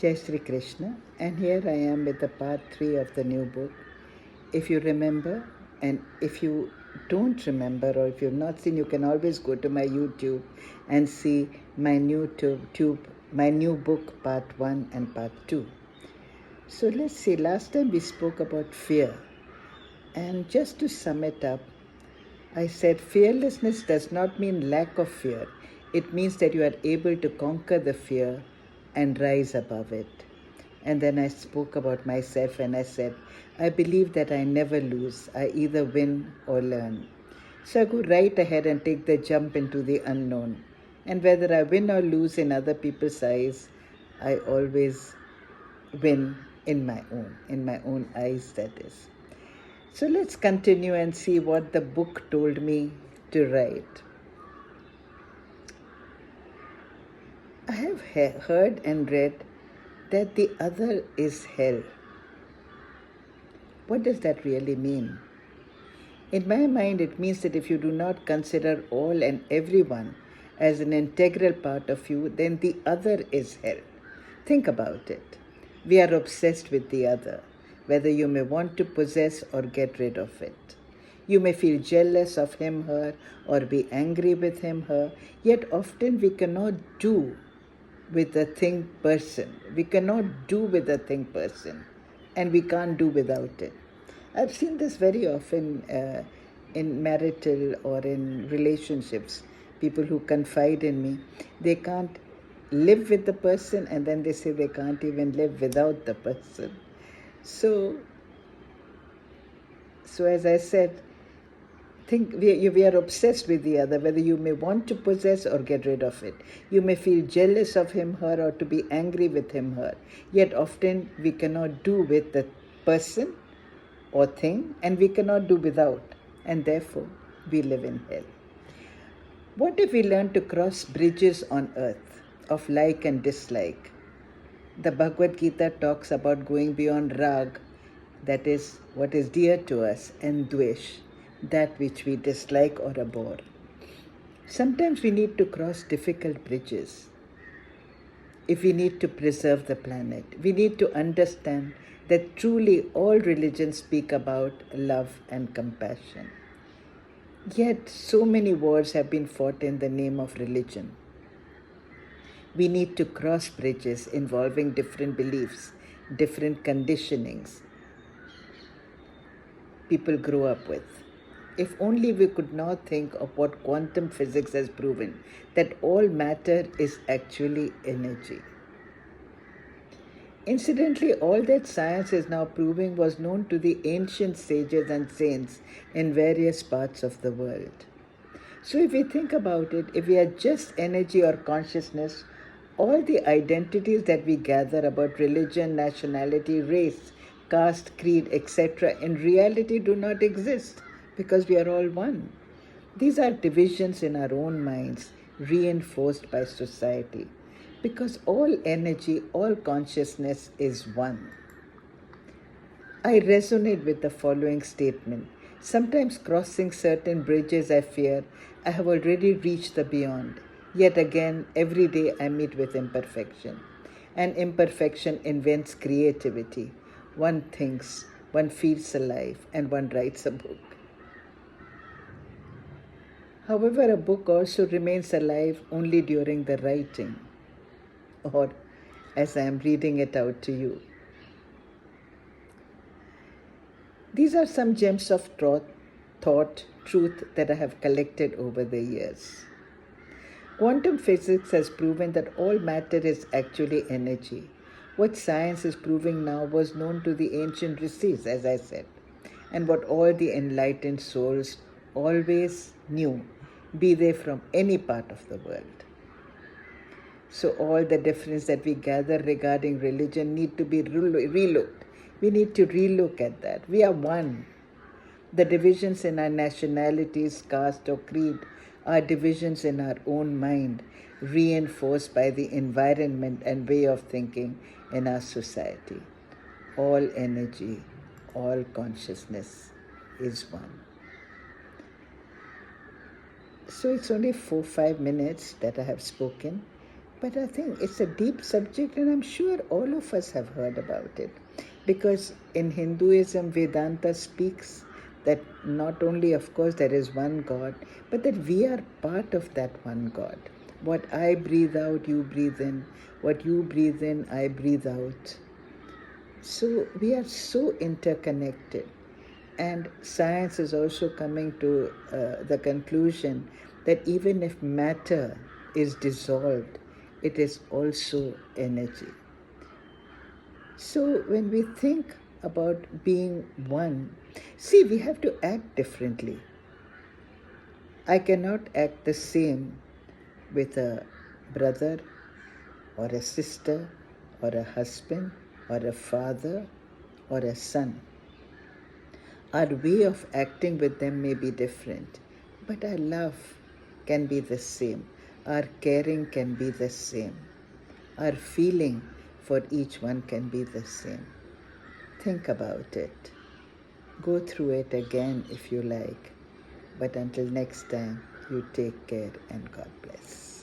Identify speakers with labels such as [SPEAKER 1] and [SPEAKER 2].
[SPEAKER 1] Jai Sri Krishna, and here I am with the part 3 of the new book. If you remember, and if you don't remember, or if you've not seen, you can always go to my YouTube and see my my new book, part 1 and part 2. So let's see, last time we spoke about fear, and just to sum it up, I said fearlessness does not mean lack of fear. It means that you are able to conquer the fear and rise above it. And then I spoke about myself and I said, I believe that I never lose. I either win or learn. So I go right ahead and take the jump into the unknown. And whether I win or lose in other people's eyes, I always win in my own eyes, that is. So let's continue and see what the book told me to write. I have heard and read that the other is hell. What does that really mean? In my mind, it means that if you do not consider all and everyone as an integral part of you, then the other is hell. Think about it. We are obsessed with the other, whether you may want to possess or get rid of it. You may feel jealous of him, her, or be angry with him, her, yet often we cannot do with a thing person. We cannot do with a thing person, and we can't do without it. I've seen this very often in marital or in relationships. People who confide in me, they can't live with the person, and then they say they can't even live without the person. So as I said, we are obsessed with the other, whether you may want to possess or get rid of it. You may feel jealous of him, her, or to be angry with him, her. Yet often we cannot do with the person or thing, and we cannot do without, and therefore we live in hell. What if we learn to cross bridges on earth of like and dislike? The Bhagavad Gita talks about going beyond rag, that is what is dear to us, and dvesh, that which we dislike or abhor. Sometimes we need to cross difficult bridges. If we need to preserve the planet, we need to understand that truly all religions speak about love and compassion. Yet so many wars have been fought in the name of religion. We need to cross bridges involving different beliefs, different conditionings people grow up with. If only we could now think of what quantum physics has proven, that all matter is actually energy. Incidentally, all that science is now proving was known to the ancient sages and saints in various parts of the world. So if we think about it, if we are just energy or consciousness, all the identities that we gather about religion, nationality, race, caste, creed, etc., in reality do not exist because we are all one. These are divisions in our own minds, reinforced by society, because all energy, all consciousness is one. I resonate with the following statement. Sometimes crossing certain bridges I fear, I have already reached the beyond. Yet again, every day I meet with imperfection. And imperfection invents creativity. One thinks, one feels alive, and one writes a book. However, a book also remains alive only during the writing, or as I am reading it out to you. These are some gems of truth that I have collected over the years. Quantum physics has proven that all matter is actually energy. What science is proving now was known to the ancient rishis, as I said, and what all the enlightened souls always knew, be they from any part of the world. So all the difference that we gather regarding religion need to be relooked. We need to relook at that. We are one. The divisions in our nationalities, caste or creed are divisions in our own mind, reinforced by the environment and way of thinking in our society. All energy, all consciousness is one. So it's only 4-5 minutes that I have spoken, But I think it's a deep subject, and I'm sure all of us have heard about it. Because in Hinduism, Vedanta speaks that not only, of course, there is one God, but that we are part of that one God. What I breathe out, you breathe in. What you breathe in, I breathe out. So we are so interconnected. And science is also coming to the conclusion that even if matter is dissolved, it is also energy. So when we think about being one, see, we have to act differently. I cannot act the same with a brother or a sister or a husband or a father or a son. Our way of acting with them may be different, but our love can be the same. Our caring can be the same. Our feeling for each one can be the same. Think about it. Go through it again if you like. But until next time, you take care and God bless.